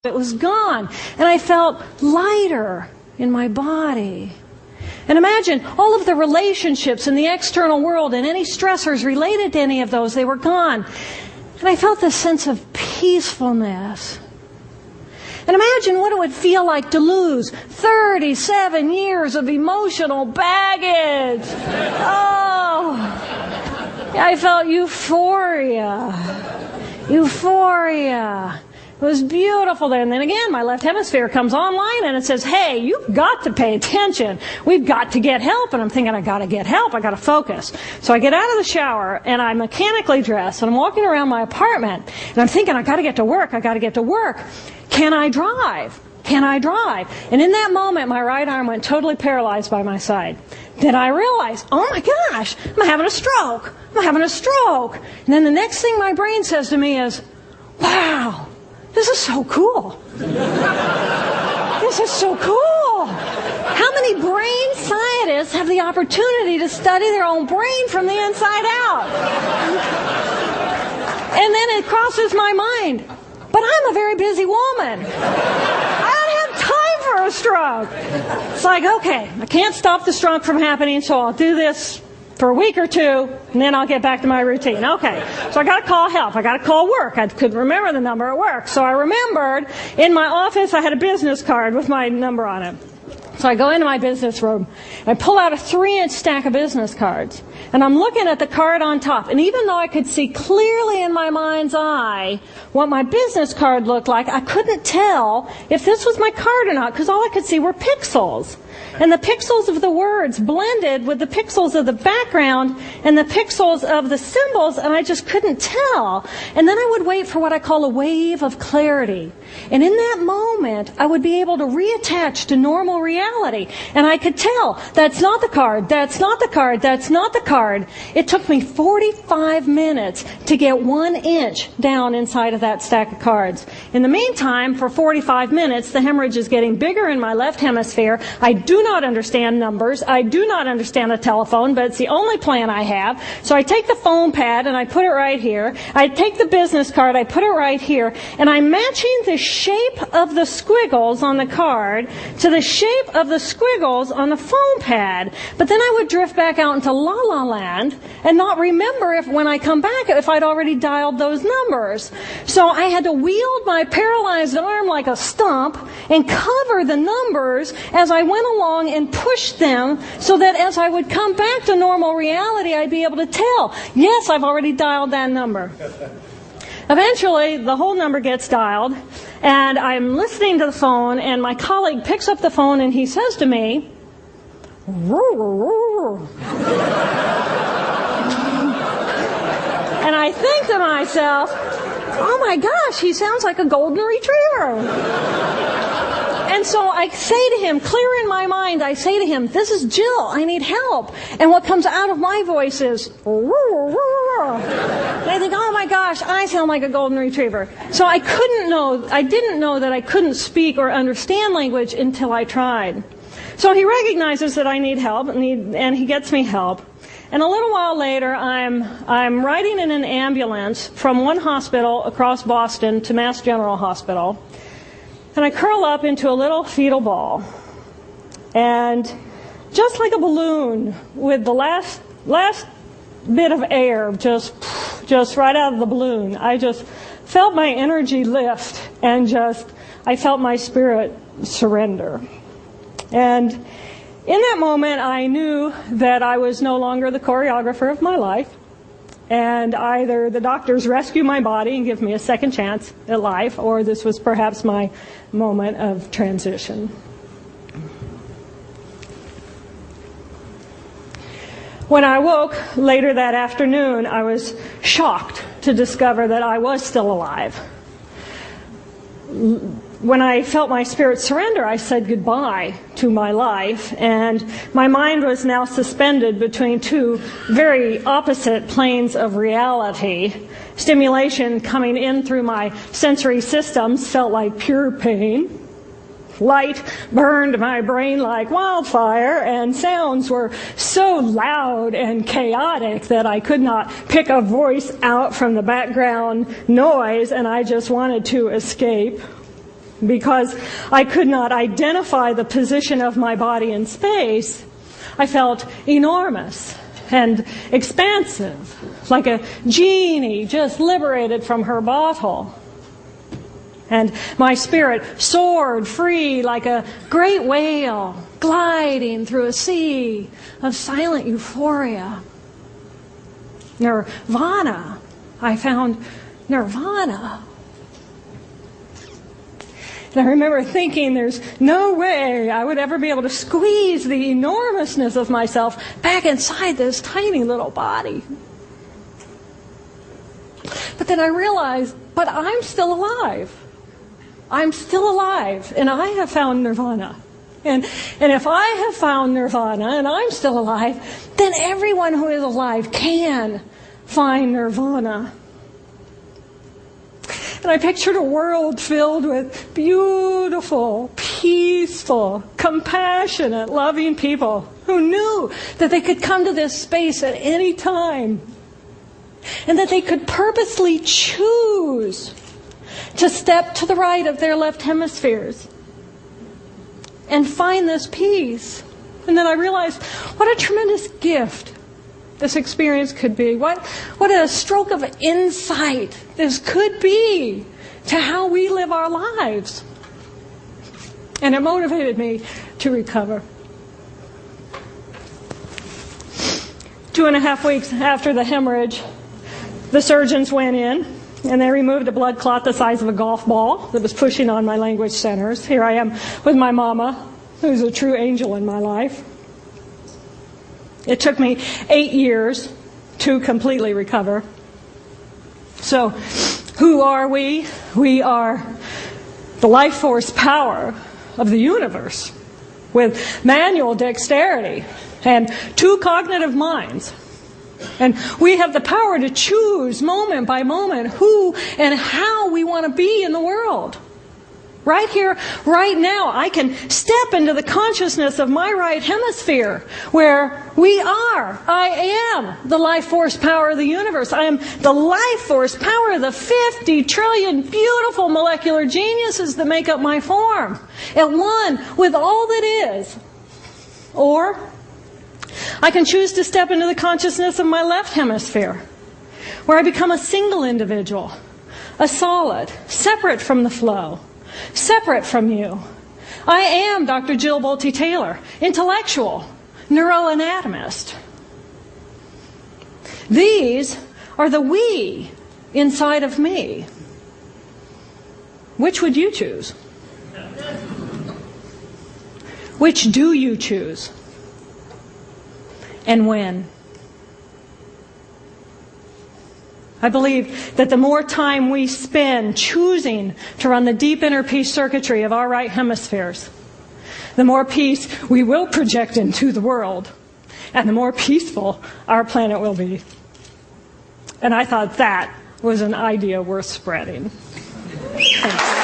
It was gone, and I felt lighter in my body. And imagine all of the relationships in the external world and any stressors related to any of those, they were gone. And I felt this sense of peacefulness. And imagine what it would feel like to lose 37 years of emotional baggage. Oh, I felt euphoria. Euphoria. It was beautiful there. And then again, my left hemisphere comes online and it says, hey, you've got to pay attention. We've got to get help. And I'm thinking, I got to get help. I got to focus. So I get out of the shower and I'm mechanically dressed and I'm walking around my apartment and I'm thinking, I got to get to work. I got to get to work. Can I drive? Can I drive? And in that moment, my right arm went totally paralyzed by my side. Then I realized, oh my gosh, I'm having a stroke. I'm having a stroke. And then the next thing my brain says to me is, wow. This is so cool. This is so cool. How many brain scientists have the opportunity to study their own brain from the inside out? And then it crosses my mind, but I'm a very busy woman. I don't have time for a stroke. It's like, okay, I can't stop the stroke from happening, so I'll do this for a week or two, and then I'll get back to my routine. Okay, so I got to call help. I got to call work. I couldn't remember the number at work. So I remembered in my office I had a business card with my number on it. So I go into my business room. I pull out a 3-inch stack of business cards. And I'm looking at the card on top. And even though I could see clearly in my mind's eye what my business card looked like, I couldn't tell if this was my card or not, because all I could see were pixels. And the pixels of the words blended with the pixels of the background and the pixels of the symbols, and I just couldn't tell. And then I would wait for what I call a wave of clarity. And in that moment, I would be able to reattach to normal reality. And I could tell, that's not the card, that's not the card, that's not the card. It took me 45 minutes to get 1 inch down inside of that stack of cards. In the meantime, for 45 minutes, the hemorrhage is getting bigger in my left hemisphere. I do not understand numbers. I do not understand a telephone, but it's the only plan I have. So I take the phone pad and I put it right here. I take the business card, I put it right here, and I'm matching the shape of the squiggles on the card to the shape of the squiggles on the phone pad. But then I would drift back out into la-la land and not remember if when I come back if I'd already dialed those numbers. So I had to wield my paralyzed arm like a stump and cover the numbers as I went along and push them so that as I would come back to normal reality, I'd be able to tell, yes, I've already dialed that number. Eventually, the whole number gets dialed, and I'm listening to the phone, and my colleague picks up the phone, and he says to me, and I think to myself, oh my gosh, he sounds like a golden retriever. And so I say to him, clear in my mind, I say to him, this is Jill, I need help. And what comes out of my voice is, and I think, oh my gosh, I sound like a golden retriever. So I didn't know that I couldn't speak or understand language until I tried. So he recognizes that I need help, and he gets me help. And a little while later, I'm riding in an ambulance from one hospital across Boston to Mass General Hospital. And I curl up into a little fetal ball. And just like a balloon with the last bit of air just right out of the balloon, I just felt my energy lift and I felt my spirit surrender. And in that moment, I knew that I was no longer the choreographer of my life. And either the doctors rescue my body and give me a second chance at life, or this was perhaps my moment of transition. When I woke later that afternoon, I was shocked to discover that I was still alive. When I felt my spirit surrender, I said goodbye to my life, and my mind was now suspended between two very opposite planes of reality. Stimulation coming in through my sensory systems felt like pure pain. Light burned my brain like wildfire, and sounds were so loud and chaotic that I could not pick a voice out from the background noise, and I just wanted to escape. Because I could not identify the position of my body in space, I felt enormous and expansive, like a genie just liberated from her bottle. And my spirit soared free like a great whale gliding through a sea of silent euphoria. Nirvana. I found nirvana. And I remember thinking there's no way I would ever be able to squeeze the enormousness of myself back inside this tiny little body. But then I realized, but I'm still alive. I'm still alive, and I have found nirvana. And if I have found nirvana and I'm still alive, then everyone who is alive can find nirvana. And I pictured a world filled with beautiful, peaceful, compassionate, loving people who knew that they could come to this space at any time and that they could purposely choose to step to the right of their left hemispheres and find this peace. And then I realized what a tremendous gift this experience could be. What a stroke of insight this could be to how we live our lives. And it motivated me to recover. 2.5 weeks after the hemorrhage, the surgeons went in and they removed a blood clot the size of a golf ball that was pushing on my language centers. Here I am with my mama, who's a true angel in my life. It took me 8 years to completely recover. So, who are we? We are the life force power of the universe with manual dexterity and 2 cognitive minds. And we have the power to choose moment by moment who and how we want to be in the world. Right here, right now, I can step into the consciousness of my right hemisphere where I am the life force power of the universe. I am the life force power of the 50 trillion beautiful molecular geniuses that make up my form, at one with all that is. Or I can choose to step into the consciousness of my left hemisphere, where I become a single individual, a solid, separate from the flow, separate from you. I am Dra Jill Bolte Taylor, intellectual, neuroanatomist. These are the we inside of me. Which would you choose? Which do you choose? And when? I believe that the more time we spend choosing to run the deep inner peace circuitry of our right hemispheres, the more peace we will project into the world, and the more peaceful our planet will be. And I thought that was an idea worth spreading. Thanks.